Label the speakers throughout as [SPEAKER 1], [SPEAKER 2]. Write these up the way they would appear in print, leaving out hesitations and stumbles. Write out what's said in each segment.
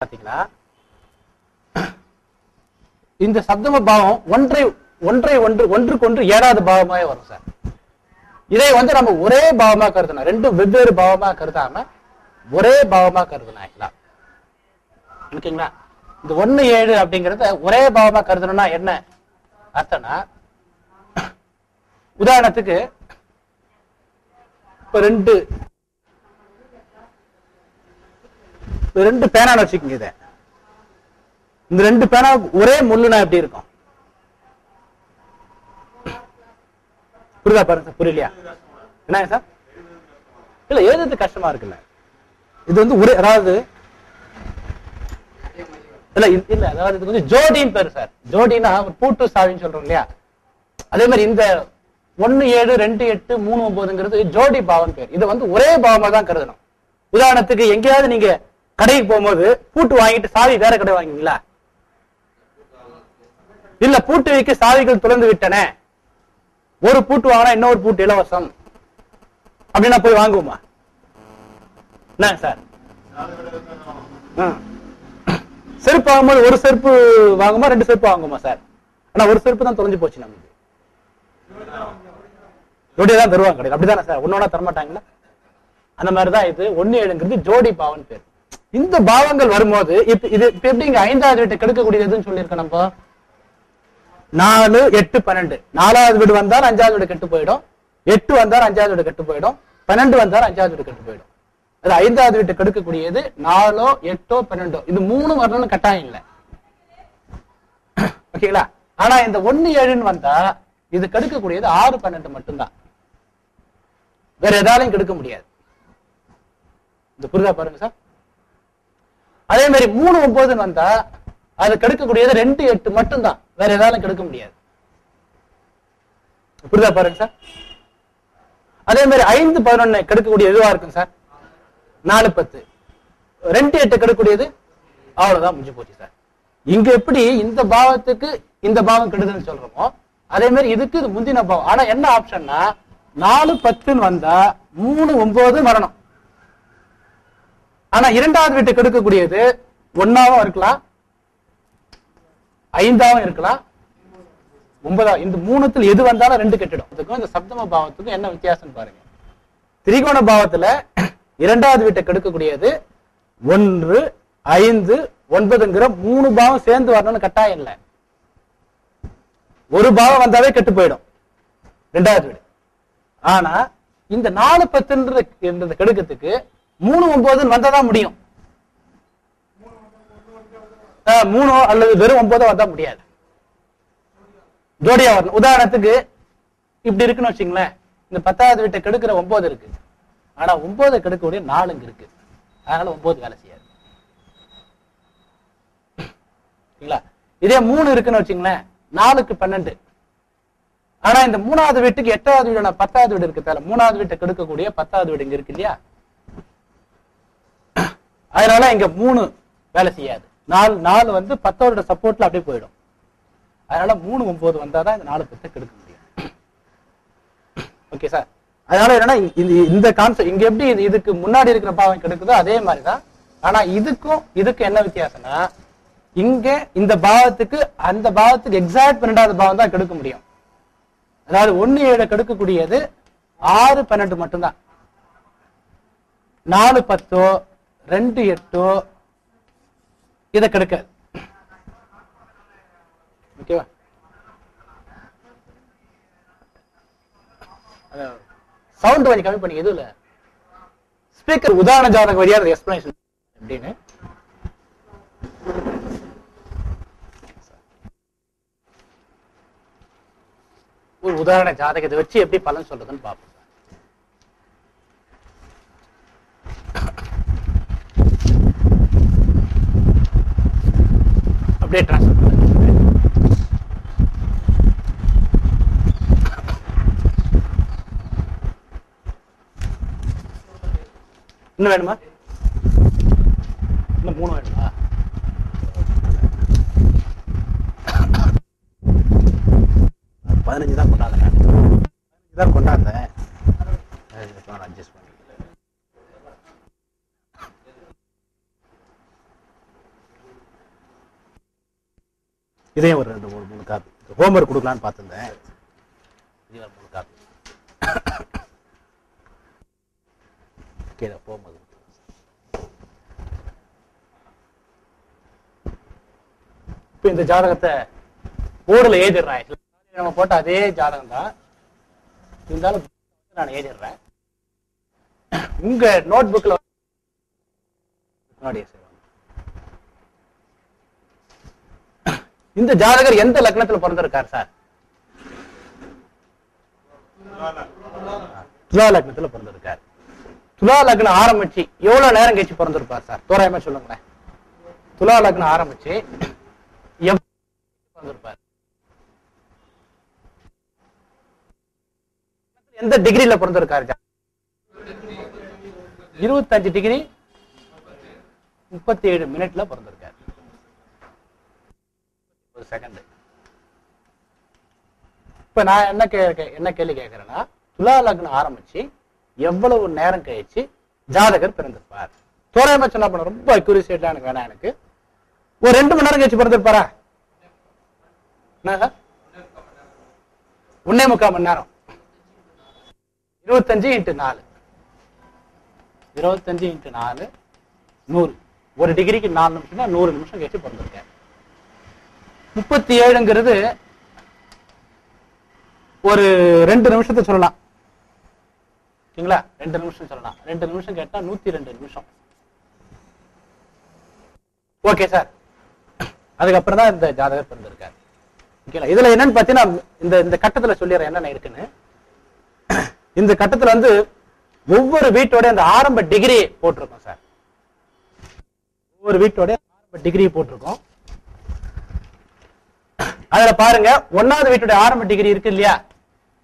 [SPEAKER 1] பாத்தீங்களா? இந்த சப்தம பாவம் ஒன்றுக்கொன்று ஏழாவது பாவமாக வரும் சார். இதை நம்ம ஒரே பாவமா கருதணும், ரெண்டும் வெவ்வேறு பாவமா கருதாம ஒரே பாவமா கருதணும். ஓகேங்களா? இந்த 1 7 அப்படிங்கறத ஒரே பாவமா கருதணும்னா என்ன அர்த்தம்னா, உதாரணத்துக்கு இப்ப ரெண்டு பேனா வச்சுக்கோங்க. இத இந்த 2 பேனா ஒரே முள்ளுனா எப்படி இருக்கும்? புரியுதா பாருங்க. புரியலையா? என்ன சார்? இல்ல, எழுதுறது கஷ்டமா இருக்குல்ல. இது ஒரே, அதாவது இல்ல அதாவது இது கொஞ்சம் ஜோடின்னு பேரு சார். ஜோடினா பூட்டு சாவின்னு சொல்றோம் இல்லையா? அதே மாதிரி இந்த 1 7 2 8 3 9ங்கிறது ஜோடி பாவம் பேர். இது ஒரே பாவமா தான் கருதணும். உதாரணத்துக்கு எங்கேயாவது நீங்க கடைக்கு போகும்போது பூட்டு வாங்கிட்டு சாவி வேற கடை வாங்குவீங்களா? இல்ல, பூட்டு வைக்க சாவிகள் துறந்து விட்டன, ஒரு பூட்டு வாங்கினா இன்னொரு பூட்டு இலவசம் அப்படின்னா போய் வாங்குவோமா? என்ன சார்? செருப்பு வாங்கும்போது ஒரு செருப்பு வாங்குமா, 2 செருப்பு வாங்குமா சார்? ஆனா ஒரு செருப்பு தான் தொலைஞ்சு போச்சு. நமக்கு ஜோடியா தான் தருவாங்க கடையில், அப்படிதானே சார்? ஒன்னொன்னா தரமாட்டாங்களா? அந்த மாதிரிதான் இது 1 7ங்கிறது ஜோடி பாவம் பேர். இந்த பாவங்கள் வரும்போது இது எப்படிங்க 5வது வீட்டை கெடுக்கக்கூடியதுன்னு சொல்லியிருக்கோம். நம்ம 4 8 12 4வது வீடு வந்தால் 5வது வீடு கெட்டு போயிடும், 8 வந்தால் 5வது வீடு கெட்டு போயிடும், 12 வந்தால் 5வது வீடு கெட்டு போயிடும். அது 5வது வீட்டை கெடுக்கக்கூடியது 4 8 12. இது 3 வரணும்னு கட்டாயம் இல்லை. ஓகேங்களா? ஆனா இந்த 1 7ன்னு வந்தா இது கெடுக்கக்கூடியது 6 12 மட்டும்தான், வேற எதாலையும் கெடுக்க முடியாது. இந்த புரிதா பாருங்க சார். அதே மாதிரி 3 9ன்னு வந்தா அது கெடுக்கக்கூடியது 2 8 மட்டும்தான், வேற எதாலும் கெடுக்க முடியாது. புரிதா பாருங்க சார். அதே மாதிரி 5 11 கெடுக்கக்கூடிய எதுவா இருக்கும் சார்? 4 10. 2 8 கெடுக்கக்கூடியது அவ்வளவுதான், முடிஞ்சு போச்சு சார். இங்க எப்படி இந்த பாவத்துக்கு இந்த பாவம் கெடுதுன்னு சொல்றோமோ, அதே மாதிரி இதுக்கு இது முந்தின பாவம். ஆனா என்ன ஆப்ஷன்னா, 4 10ன்னு வந்தா 3 9 வரணும். ஆனா 2வது வீட்டை கெடுக்கக்கூடியது 1ஆவும் இருக்கலாம், 5ஆவும் இருக்கலாம், 9ஆவும். இந்த 3த்துல எது வந்தாலும் 2 கெட்டுடும். இதுக்கும் இந்த சப்தம பாவத்துக்கும் என்ன வித்தியாசம் பாருங்க. திரிகோண பாவத்துல 2வது வீட்டை கெடுக்கக்கூடியது 1 5 9ங்கிற 3 பாவம் சேர்ந்து வரணும்னு கட்டாயம் இல்லை. ஒரு பாவம் வந்தாவே கெட்டு போயிடும் 2வது வீடு. ஆனா இந்த 4 10ன்றது கெடுக்கிறதுக்கு 3 9 வந்தாதான் முடியும். 3 அல்லது வெறும் 9 வந்தா முடியாது, ஜோடியா வரணும். உதாரணத்துக்கு இப்படி இருக்குன்னு வச்சுங்களேன், இந்த 10வது வீட்டை கெடுக்கிற 9 இருக்கு, ஆனா 9 கெடுக்கக்கூடிய 4 இருக்கு, அதனால 9 வேலை செய்யாது. இதே 3 இருக்குன்னு வச்சுங்களேன், 4க்கு 12. ஆனா இந்த 3வது வீட்டுக்கு 8வது வீடு 10வது வீடு இருக்கு, 3வது வீட்டை கெடுக்கக்கூடிய 10வது வீடு இங்க இருக்கு இல்லையா? அதனால இங்க 3 வேலை செய்யாது. 4 10ஓட சப்போர்ட்ல அப்படியே போயிடும். அதனால 3 9 வந்தாதான் இந்த 4 10 கெடுக்க முடியும். Okay sir. அதனால என்னன்னா, இந்த கான்செப்ட் இங்க எப்படி இதுக்கு முன்னாடி இருக்கிற பாவம் கெடுக்குதோ அதே மாதிரிதான். ஆனா இதுக்கு என்ன வித்தியாசம்னா, இங்க இந்த பாவத்துக்கு அந்த பாவத்துக்கு எக்ஸாக்ட் 12வது பாவம் தான் கெடுக்க முடியும். அதாவது 1 7 கெடுக்கக்கூடியது 6 12 மட்டும்தான். 4 10 2 8 இதை கெடுக்காது. ஓகேவா? சவுண்ட் கொஞ்சம் கம்மி பண்ணி, எதுவும் இல்ல ஸ்பீக்கர் உதாரண ஜாதக வழியா எக்ஸ்பிளனேஷன் அப்படின்னு. ஒரு உதாரண ஜாதகத்தை வச்சு எப்படி பலன் சொல்றதுன்னு பார்ப்போம். அப்படியே டிரான்ஸ்ஃபர் பண்ணுங்க. இன்னும் வேணுமா? இன்னும் 3 வேணுமா? பதினஞ்சு தான் கொண்டாடுறேன். அட்ஜஸ்ட் பண்ணி இதையும் ஒரு 2-3 காப்பி ஹோம்ஒர்க் கொடுக்கலான்னு பார்த்துருந்தேன். இது ஒரு 3 காப்பி கீழே போகும்போது. இப்போ இந்த ஜாதகத்தை போர்டில் எழுதிடுறேன். நம்ம போட்ட அதே ஜாதகம் தான் இருந்தாலும் நான் எழுதிடுறேன். உங்க நோட் புக்ல இந்த ஜாதகர் எந்த லக்னத்துல பிறந்திருக்கார் சார்? துலா லக்னத்துல பிறந்திருக்கார். துலா லக்னம் ஆரம்பிச்சு எவ்வளவு நேரம் கழிச்சு பிறந்திருப்பார் சார்? தோராயமா சொல்லுங்களேன். துலா லக்னம் ஆரம்பிச்சு பிறந்திருப்பார்? எந்த டிகிரியில பிறந்திருக்காரு? 25 டிகிரி 37 மினிட்ல பிறந்திருக்காரு. ஒரு செகண்ட். இப்ப நான் என்ன கேள்வி கேட்கிறேன்னா, துலா லக்னம் ஆரம்பிச்சு எவ்வளவு நேரம் கழிச்சு ஜாதகர் பிறந்திருப்பார்? தோராயமா சொன்னா பண்ண ரொம்ப அக்யூரேட்டா எனக்கு வேணாம். எனக்கு ஒரு 2 மணி நேரம் கழிச்சு பிறந்திருப்பாரா? 1.25 மணி நேரம். 25 × 4 25 × 4 100. ஒரு டிகிரிக்கு 4 நிமிஷம்னா 100 நிமிஷம் கழிச்சு பிறந்திருக்கேன். 37ங்கிறது ஒரு 2 நிமிஷத்தை சொல்லலாம். ஓகேங்களா? 2 நிமிஷம் சொல்லலாம். 2 நிமிஷம் கேட்டா 102 நிமிஷம். Okay sir. அதுக்கப்புறம் தான் இந்த ஜாதகர் பிறந்திருக்காரு. ஓகேங்களா? இதுல என்னன்னு பாத்தீங்கன்னா இந்த கட்டத்துல சொல்லிடுறேன் என்னென்ன இருக்குன்னு. இந்த கட்டத்துல வந்து ஒவ்வொரு வீட்டோட அந்த ஆரம்ப டிகிரி போட்டிருக்கோம் சார். ஒவ்வொரு வீட்டோட ஆரம்ப டிகிரி போட்டிருக்கோம். அதுல பாருங்க, 1வது வீட்டோட ஆரம்ப டிகிரி இருக்கு இல்லையா?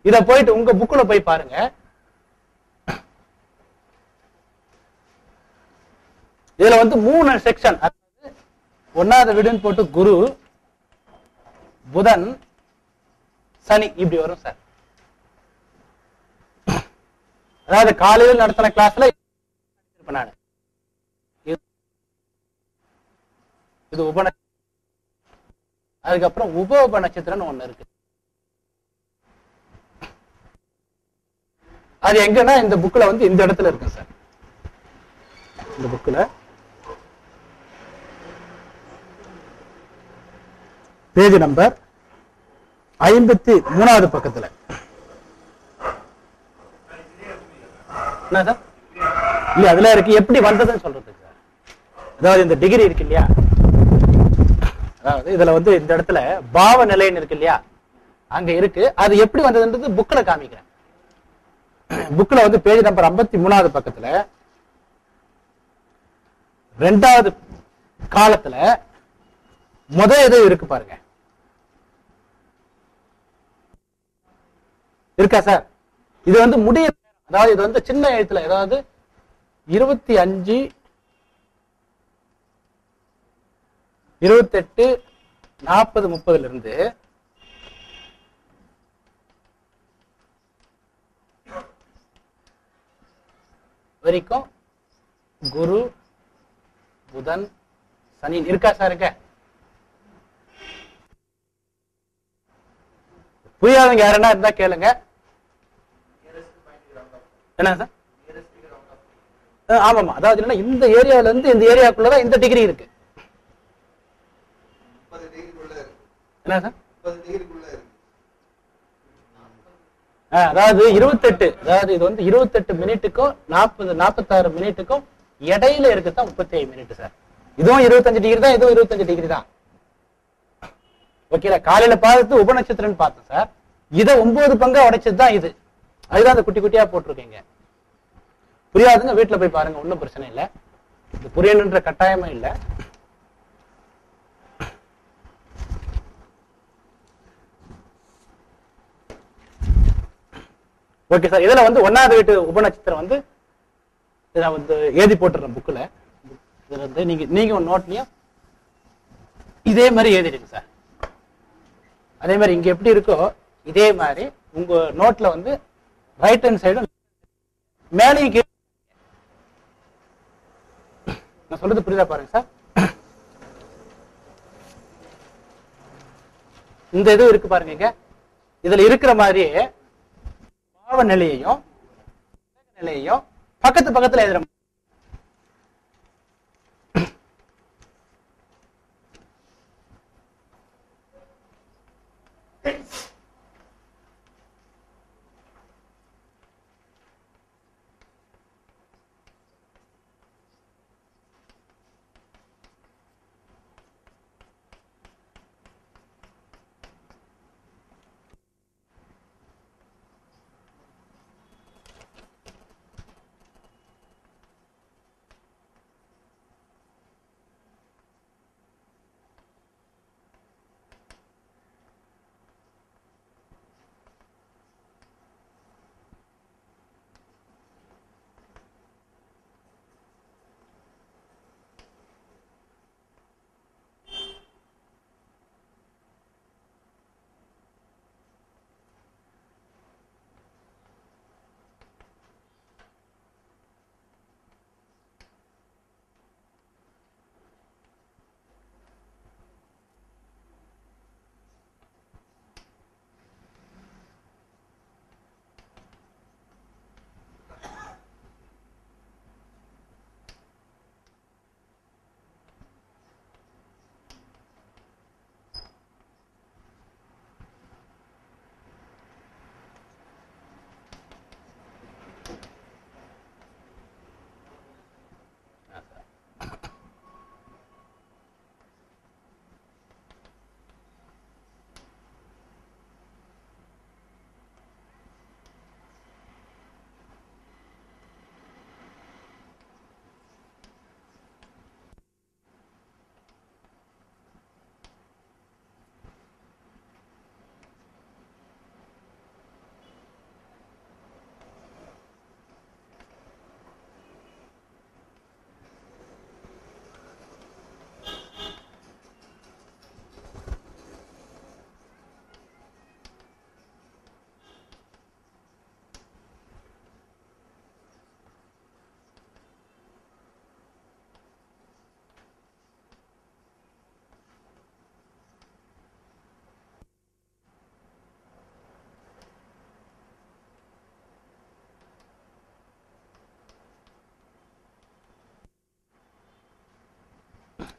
[SPEAKER 1] இத போயிட்டு உங்க புக்குல போய் பாருங்க. இதுல வந்து 3 செக்ஷன். 1வது வீடுன்னு போட்டு குரு, புதன், சனி இப்படி வரும் சார். அதாவது காலையில் நடத்தின கிளாஸ்ல நான் இது உப நட்சத்திரம். அதுக்கப்புறம் உப நட்சத்திரம் ஒண்ணு இருக்கு. அது எங்கன்னா இந்த புக்ல வந்து இந்த இடத்துல இருக்கு சார். இந்த புக்ல பேஜ் நம்பர் 53வது பக்கத்துல. இல்ல அதுல இருக்கு. எப்படி வந்ததுன்னு சொல்றதுக்கு சார். அதாவது இந்த டிகிரி இருக்கு இல்லையா? அதாவது இதுல வந்து இந்த இடத்துல பாவ நிலைன்னு இருக்கு இல்லையா? அங்க இருக்கு. அது எப்படி வந்ததுன்றது புக்ல காமிக்கிறேன். புக்ல வந்து பேஜ் நம்பர் 53வது பக்கத்துல 2வது காலத்துல இது இருக்கு பாருங்க. இருக்கா சார்? இது வந்து முடிய, அதாவது இது வந்து சின்ன எழுத்துல, அதாவது 25 28 40 30 இருந்து வரைக்கும் குரு, புதன், சனி இருக்கா சார்? இருக்க புரியாதவங்க யாருன்னா இருந்தா கேளுங்க. என்ன சார்? ஆமாமா. அதாவது இந்த ஏரியால இருந்து இந்த ஏரியாக்குள்ளதான் இந்த டிகிரி இருக்கு. என்ன சார்? அதாவது 28, அதாவது இது வந்து 28 மினிட்டுக்கும் 46 மினிட்டுக்கும் இடையில இருக்குதான் 37 மினிட் சார். இதுவும் 25 டிகிரி தான், இதுவும் 25 டிகிரி தான். ஓகேல? காலையில பார்த்து உபநட்சத்திரம் பார்த்தோம் சார். இதை 9 பங்கா உடைச்சதுதான் இது. அதுதான் அந்த குட்டி குட்டியா போட்டிருக்கீங்க. புரியாதுங்க, வீட்டுல போய் பாருங்க, ஒன்னும் பிரச்சனை இல்லை. இது புரியணுன்ற கட்டாயமே இல்லை. Okay sir. இதுல வந்து 1வது வீட்டு உபநட்சத்திரம் வந்து இதை வந்து எழுதி போட்டுறேன் புக்ல. இதுல வந்து நீங்க நோட்லயும் இதே மாதிரி எழுதிடுங்க சார். அதே மாதிரி இங்க எப்படி இருக்கோ இதே மாதிரி உங்க நோட்ல வந்து ரைட் ஹேண்ட் சைடு மேலேயும் நான் சொல்றது புரியுதா பாருங்க சார். இந்த இது இருக்கு பாருங்க, இங்க இதுல இருக்கிற மாதிரியே பாவ நிலையையும் நிலையையும் பக்கத்து பக்கத்துல எழுதுற.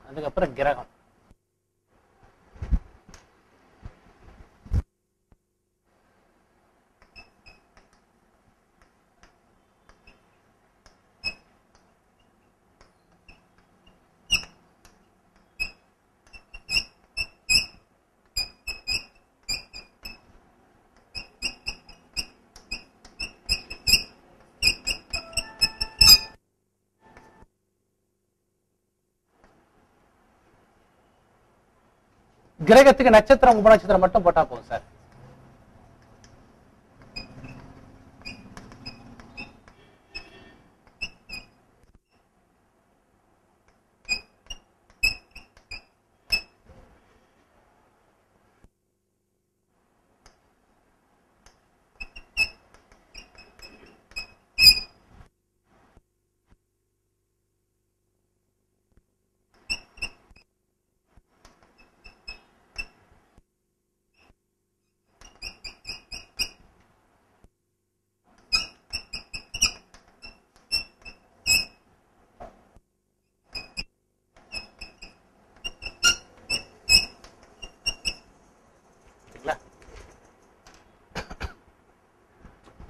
[SPEAKER 1] அதுக்கப்புறம் கிரகம். கிரகத்துக்கு நட்சத்திரம் உபநட்சத்திரம் மட்டும் போட்டா போதும் சார்.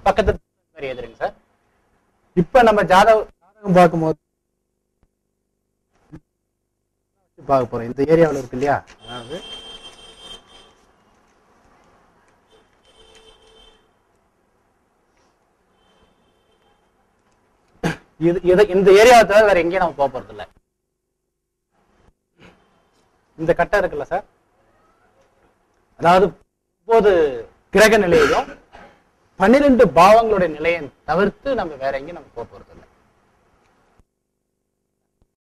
[SPEAKER 1] பக்கத்து எதிரிங்க சார். இப்ப நம்ம ஜாதகம் பார்க்கும்போது பார்க்க போறோம். இந்த ஏரியாவில் இருக்கு இல்லையா, அதாவது இந்த ஏரியாவை தவிர வேற எங்கேயும் நம்ம போக போறது இல்லை. இந்த கட்டம் இருக்குல்ல சார், அதாவது இப்போது கிரக நிலையையும் 12 பாவங்களுடைய நிலையை தவிர்த்து நம்ம வேற எங்கேயும் நம்ம போக போறது